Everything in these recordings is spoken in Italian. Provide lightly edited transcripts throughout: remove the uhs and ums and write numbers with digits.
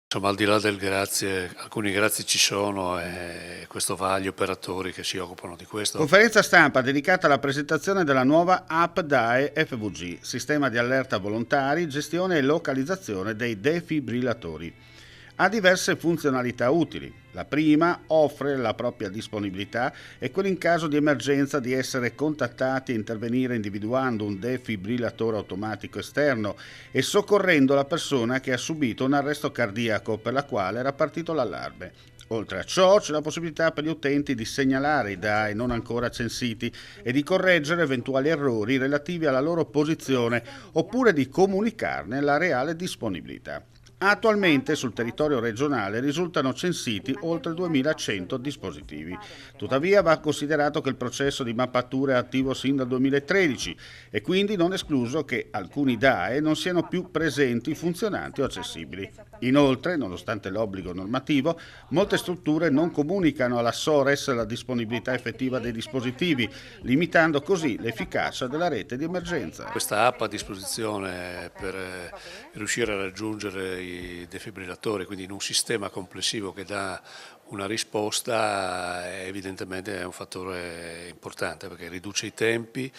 Insomma, al di là del grazie, alcuni grazie ci sono e questo va agli operatori che si occupano di questo. Conferenza stampa dedicata alla presentazione della nuova app DAE FVG, sistema di allerta volontari, gestione e localizzazione dei defibrillatori. Ha diverse funzionalità utili. La prima offre la propria disponibilità e quello in caso di emergenza di essere contattati e intervenire individuando un defibrillatore automatico esterno e soccorrendo la persona che ha subito un arresto cardiaco per la quale era partito l'allarme. Oltre a ciò c'è la possibilità per gli utenti di segnalare i DAE non ancora censiti e di correggere eventuali errori relativi alla loro posizione oppure di comunicarne la reale disponibilità. Attualmente sul territorio regionale risultano censiti oltre 2100 dispositivi. Tuttavia va considerato che il processo di mappatura è attivo sin dal 2013 e quindi non escluso che alcuni DAE non siano più presenti, funzionanti o accessibili. Inoltre, nonostante l'obbligo normativo, molte strutture non comunicano alla Sores la disponibilità effettiva dei dispositivi, limitando così l'efficacia della rete di emergenza. Questa app a disposizione per riuscire a raggiungere i defibrillatori, quindi in un sistema complessivo che dà una risposta, evidentemente è un fattore importante perché riduce i tempi,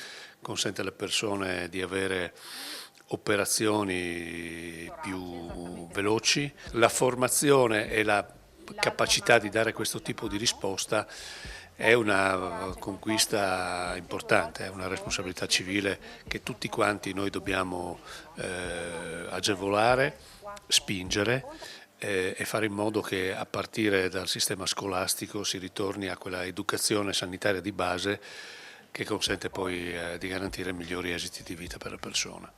consente alle persone di avere operazioni più veloci. La formazione e la capacità di dare questo tipo di risposta è una conquista importante, è una responsabilità civile che tutti quanti noi dobbiamo agevolare, spingere e fare in modo che a partire dal sistema scolastico si ritorni a quella educazione sanitaria di base che consente poi di garantire migliori esiti di vita per le persone.